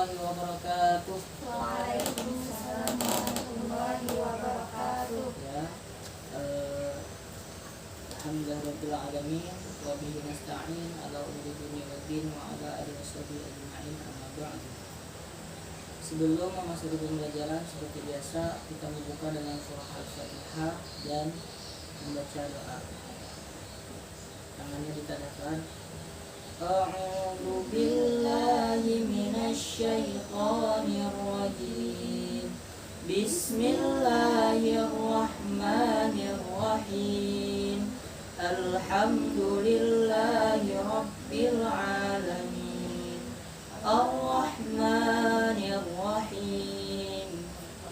warahmatullahi wabarakatuh. Waalaikumsalam warahmatullahi wabarakatuh. Ya, alhamdulillahirabbil alamin wa bihi nasta'in ala umuri dunya waddin wa ala alihi washabihi ajma'in, amma ba'd. Sebelum memasuki pembelajaran, seperti biasa kita membuka dengan surah Al-Fatihah dan membaca doa. Tangannya ditadahkan. A'udzu billahi minasy syaithanir rajim. Bismillahirrahmanirrahim. Alhamdulillahi rabbil alamin. Ar-Rahmanir-Rahim.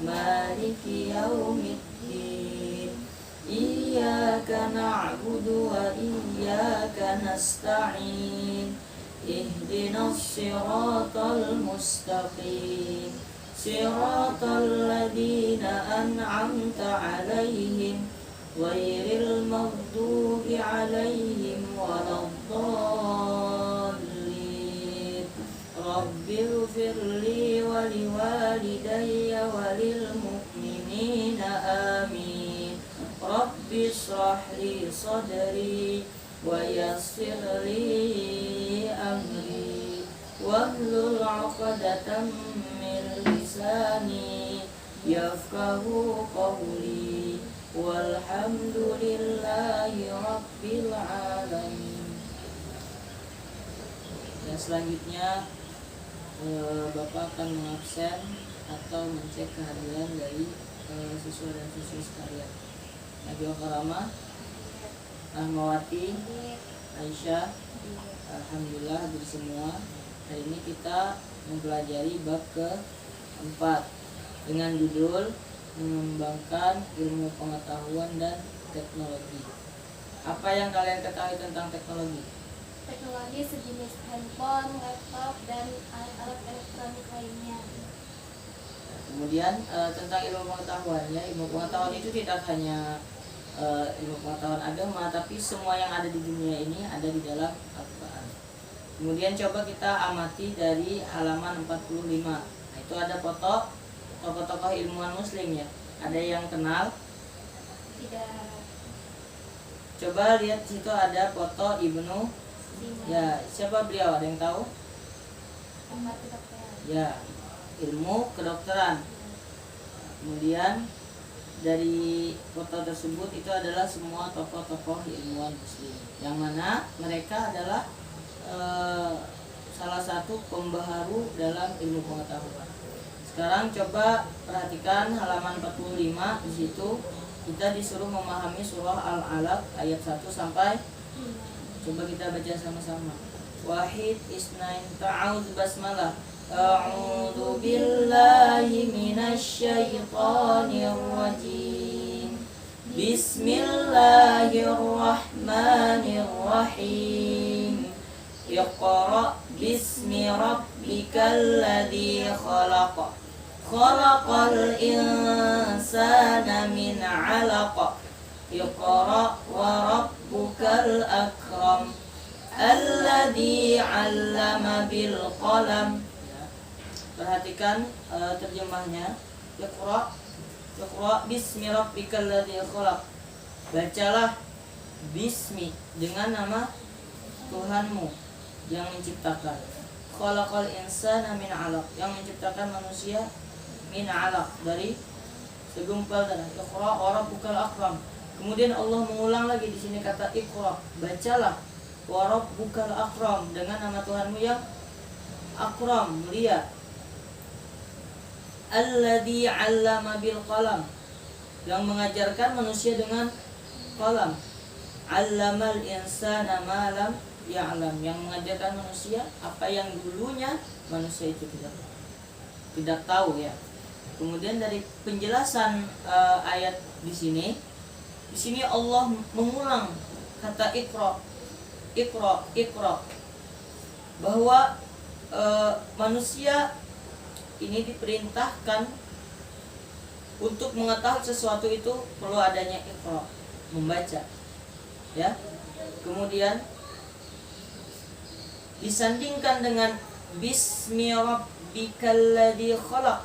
Maliki yaumiddin. Iyyaka na'budu wa iyyaka nasta'in. Ihdinas siratal mustaqim. Siratal ladzina an'amta 'alaihim ghairil maghdubi 'alaihim waladdallin. Rabbighfirli wa liwalidayya wa lil mu'minina amin. Rabbi shrah li sadri wa yassir li amri wahlul 'uqdatam min lisani yafqahu qawli. Walhamdulillahi rabbil alamin. Dan selanjutnya Bapak akan mengabsen atau mencek kehadiran dari siswa dan siswi sekalian. Najwa Karamah, Rahmawati, Aisyah, alhamdulillah hadir semua. Hari ini kita mempelajari bab keempat dengan judul mengembangkan ilmu pengetahuan dan teknologi. Apa yang kalian ketahui tentang teknologi? Teknologi sejenis handphone, laptop, dan alat elektronik lainnya. Kemudian tentang ilmu pengetahuan, ya, ilmu pengetahuan itu tidak hanya ilmu pengetahuan agama, tapi semua yang ada di dunia ini ada di dalam Al-Quran. Kemudian coba kita amati dari halaman 45. Nah, itu ada foto tokoh-tokoh ilmuwan muslim, ya. Ada yang kenal? Tidak. Coba lihat situ ada foto Ibnu. Ya, siapa beliau? Ada yang tahu? Ahmad kedokteran. Ya, ilmu kedokteran. Kemudian dari foto tersebut itu adalah semua tokoh-tokoh ilmuwan muslim, yang mana mereka adalah salah satu pembaharu dalam ilmu pengetahuan. Sekarang coba perhatikan halaman 45. Di situ kita disuruh memahami surah Al-Alaq ayat 1 sampai. Coba kita baca sama-sama. Wahid isnain ta'awudz basmalah. A'udzu billahi minasy syaithanir rajim. Bismillahirrahmanirrahim. Iqra bismi rabbikal ladzi khalaq. Khalaqal insana min 'alaq. Iqra wa rabbukal akram. Alladzi 'allama bil qalam. Perhatikan terjemahnya. Iqra bismi rabbikal ladzi khalaq. Bacalah bismi, dengan nama Tuhanmu yang menciptakan. Khalaqal insana min 'alaq, yang menciptakan manusia min 'alaq, dari segumpal darah. Iqra wa rabbukal akram. Kemudian Allah mengulang lagi di sini kata Iqra, bacalah, wa rabbukal akram, dengan nama Tuhanmu yang akram, mulia. Alladzi 'allama bil qalam, yang mengajarkan manusia dengan qalam. 'Allamal insana ma lam ya'lam, yang mengajarkan manusia apa yang dulunya manusia itu tidak tahu, ya. Kemudian dari penjelasan ayat di sini Allah mengulang kata Iqra, bahwa manusia ini diperintahkan untuk mengetahui sesuatu itu perlu adanya Iqra, membaca, ya. Kemudian disandingkan dengan Bismi rabbikal ladzi khalaq,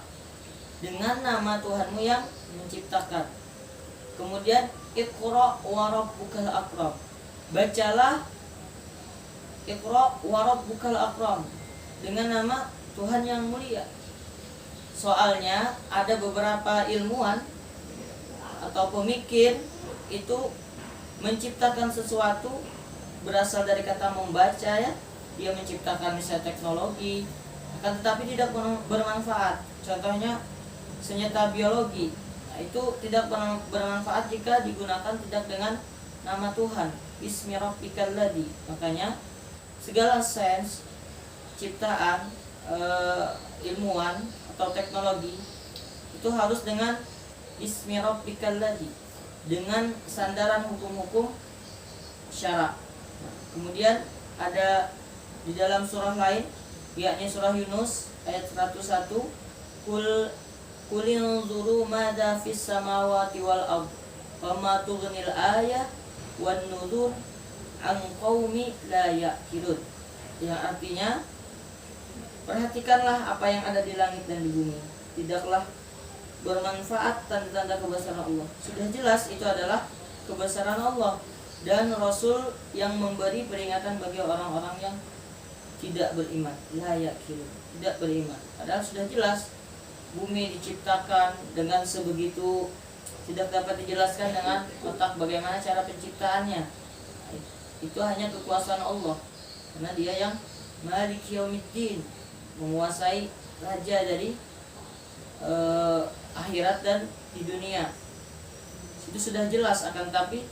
dengan nama Tuhanmu yang menciptakan. Kemudian Iqra wa rabbukal akram, bacalah Iqra wa rabbukal akram, dengan nama Tuhan yang mulia. Soalnya ada beberapa ilmuwan atau pemikir itu menciptakan sesuatu berasal dari kata membaca, ya. Dia menciptakan misalnya teknologi, akan tetapi tidak bermanfaat. Contohnya senjata biologi, nah, itu tidak bermanfaat jika digunakan tidak dengan nama Tuhan, Bismi rabbikal ladzi. Makanya segala sains, ciptaan, ilmuwan atau teknologi itu harus dengan Bismi rabbikal ladzi, dengan sandaran hukum-hukum syara. Kemudian ada di dalam surah lain, yakni surah Yunus ayat 101, Qul inzuru madza fis samawati wal ard wama tughnil ayah wan nuzur an qaumi la ya'qilun. Yang artinya, perhatikanlah apa yang ada di langit dan di bumi, tidaklah bermanfaat tanda-tanda kebesaran Allah. Sudah jelas itu adalah kebesaran Allah dan Rasul yang memberi peringatan bagi orang-orang yang tidak beriman, la yakin, tidak beriman. Padahal sudah jelas bumi diciptakan dengan sebegitu, tidak dapat dijelaskan dengan otak bagaimana cara penciptaannya. Itu hanya kekuasaan Allah, karena Dia yang Malik Yaumiddin, menguasai raja dari akhirat dan di dunia. Itu sudah jelas, akan tapi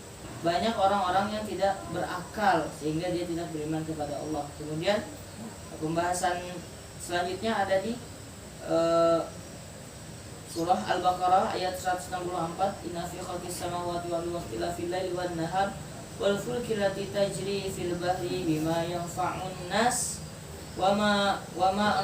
banyak orang-orang yang tidak berakal sehingga dia tidak beriman kepada Allah. Kemudian pembahasan selanjutnya ada di surah Al-Baqarah ayat 164, Inna fi khalqis samawati wal ardi wakhtilafil laili wan nahar wal fulki allati tajri fil bahri bima yanfa'un nas wama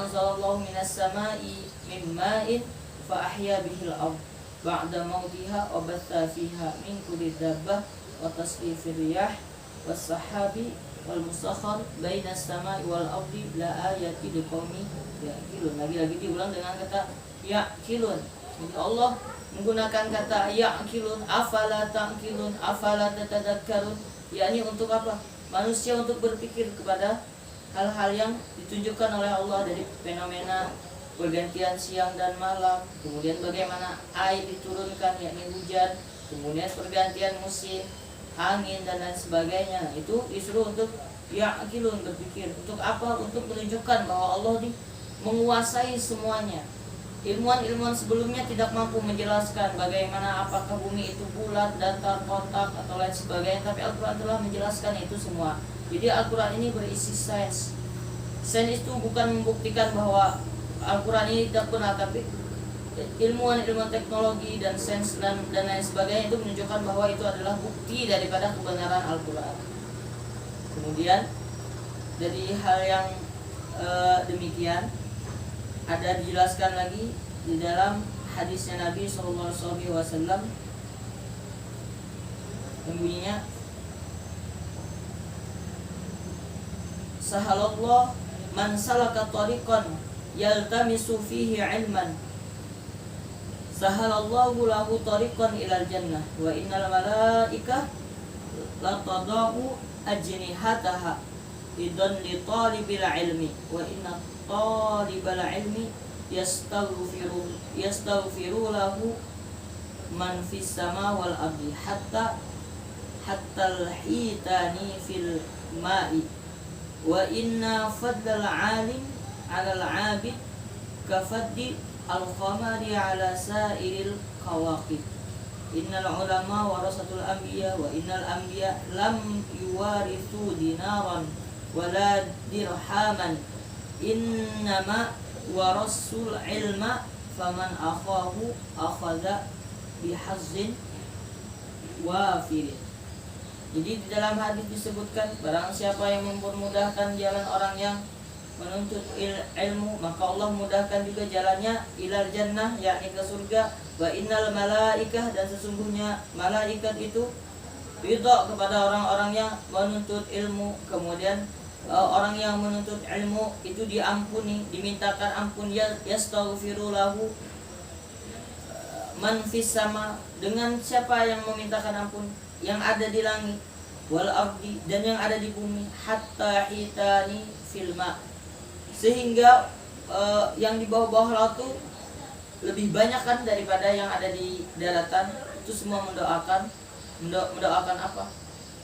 anzalallahu minas samai min ma'in fa ahya bihil ardh ba'da mautiha wa batha fiha min kulli dabbah wa tasrifir riyah was sahabi wal musakhkhar bainas samai wal ardi la ayati liqaumin ya'qilun. Lagi-lagi diulang dengan kata ya'qilun. Jadi Allah menggunakan kata ya'qilun, afala ta'qilun, afala tatadakkarun, yakni untuk apa? Manusia untuk berpikir kepada hal-hal yang ditunjukkan oleh Allah dari fenomena pergantian siang dan malam, kemudian bagaimana air diturunkan yakni hujan, kemudian pergantian musim, angin dan lain sebagainya. Itu disuruh untuk ya'qilun, berpikir. Untuk apa? Untuk menunjukkan bahwa Allah menguasai semuanya. Ilmuwan-ilmuwan sebelumnya tidak mampu menjelaskan bagaimana apakah bumi itu bulat, datar, kotak atau lain sebagainya, tapi Al-Quran telah menjelaskan itu semua. Jadi Al-Quran ini berisi sains. Sains itu bukan membuktikan bahwa Al-Quran ini tidak benar, tapi ilmuwan teknologi dan sains dan lain sebagainya itu menunjukkan bahwa itu adalah bukti daripada kebenaran Al-Quran. Kemudian dari hal yang demikian ada dijelaskan lagi di dalam hadisnya Nabi SAW yang bunyinya, sahalallah man salaka tariqan yaltamisu fihi ilman sahalallahu lahu tariqan ilal jannah wa innal malaikah latadau ajnihataha idan li talibil ilmi wa inna talibal ilmi yastaghfiru lahu man fis sama wal ardi hatta al-hitani fil ma'i wa inna fadlal alim 'alal 'abid kafaddi al-qamari 'ala sa'iril qawaqib. Innal ulama warasatul anbiya wa innal anbiya lam yuwarithu dinaran wala dirhaman innama warasul ilma faman akhahu akhadha bihazzin wafirin. Jadi di dalam hadis disebutkan, barang siapa yang mempermudahkan jalan orang yang menuntut ilmu, maka Allah mudahkan juga jalannya ilal jannah, yakni ke surga. Wa innal malaikah, dan sesungguhnya malaikat itu ridha kepada orang-orang yang menuntut ilmu. Kemudian orang yang menuntut ilmu itu diampuni, dimintakan ampun, ya yastaghfiru lahu man fis sama, dengan siapa yang memintakan ampun, yang ada di langit, wal ardi, dan yang ada di bumi, hatta hitani fil ma, sehingga yang di bawah-bawah laut itu lebih banyak kan daripada yang ada di daratan. Itu semua mendoakan apa?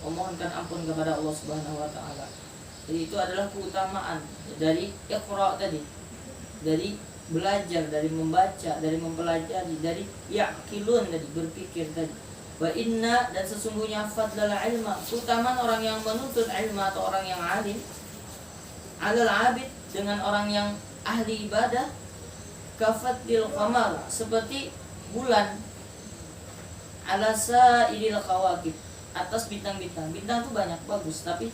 Memohonkan ampun kepada Allah Subhanahu wa taala. Jadi itu adalah keutamaan dari iqra tadi. Dari belajar, dari membaca, dari mempelajari, dari yaqilun tadi, berpikir tadi. Wa inna, dan sesungguhnya fadlal ilma, keutamaan orang yang menuntut ilmu atau orang yang alim, alal abid, dengan orang yang ahli ibadah, kafadil qamar, seperti bulan, ala sa'iril kawakib, atas bintang-bintang. Bintang itu banyak, bagus, tapi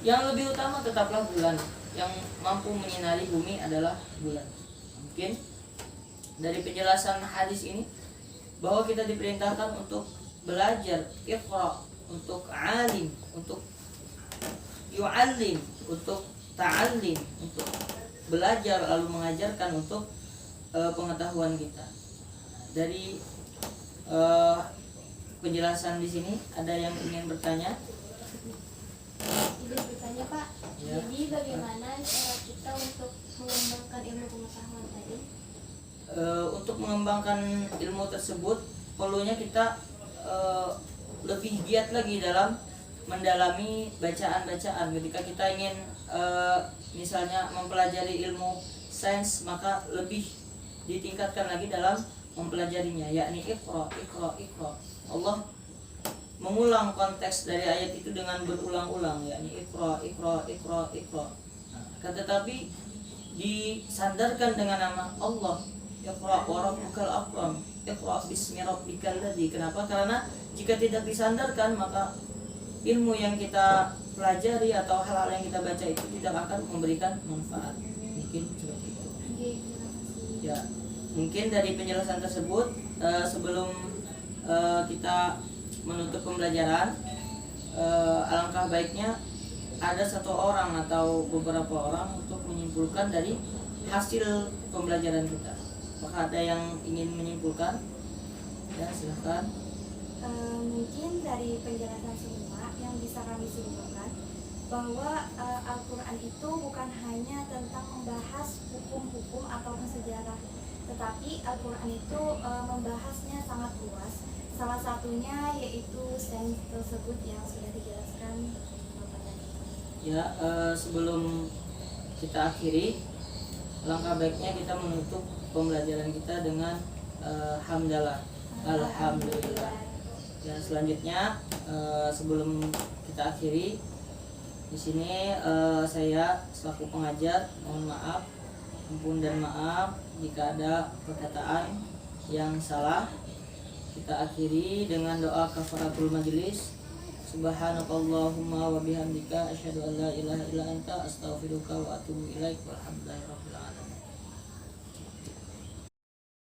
yang lebih utama tetaplah bulan. Yang mampu menyinari bumi adalah bulan. Mungkin dari penjelasan hadis ini bahwa kita diperintahkan untuk belajar, iqra, untuk alim, untuk yu'allim, untuk ta'allim, untuk belajar lalu mengajarkan untuk pengetahuan kita. Dari penjelasan di sini ada yang ingin bertanya? Izin bertanya Pak, Ya. jadi bagaimana cara kita untuk mengembangkan ilmu pengetahuan tadi? Untuk mengembangkan ilmu tersebut perlunya kita lebih giat lagi dalam mendalami bacaan-bacaan. Ketika kita ingin misalnya mempelajari ilmu sains, maka lebih ditingkatkan lagi dalam mempelajarinya, yakni iqra. Allah mengulang konteks dari ayat itu dengan berulang-ulang, yakni iqra. Tetapi disandarkan dengan nama Allah, iqra wa rabbukal akram, iqra bismi rabbikal ladzi. Kenapa? Karena jika tidak disandarkan, maka ilmu yang kita pelajari atau hal-hal yang kita baca itu tidak akan memberikan manfaat. Mungkin seperti itu. Ya, mungkin dari penjelasan tersebut sebelum kita menutup pembelajaran, alangkah baiknya ada satu orang atau beberapa orang untuk menyimpulkan dari hasil pembelajaran kita. Apakah ada yang ingin menyimpulkan? Ya, silahkan. Mungkin dari penjelasan semua yang bisa kami simpulkan bahwa Al-Quran itu bukan hanya tentang membahas hukum-hukum ataupun sejarah, tetapi Al-Quran itu membahasnya sangat luas. Salah satunya yaitu sains tersebut yang sudah dijelaskan Bapak tadi. Ya, sebelum kita akhiri, langkah baiknya kita menutup pembelajaran kita dengan hamdalah, alhamdulillah. Dan selanjutnya sebelum kita akhiri di sini, saya selaku pengajar mohon maaf, ampun dan maaf jika ada perkataan yang salah. Kita akhiri dengan doa kafaratul majelis. Subhanakallahumma wa bihamdika asyhadu an la ilaha illa anta astaghfiruka wa atubu ilaik. Walhamdulillahirabbil alamin.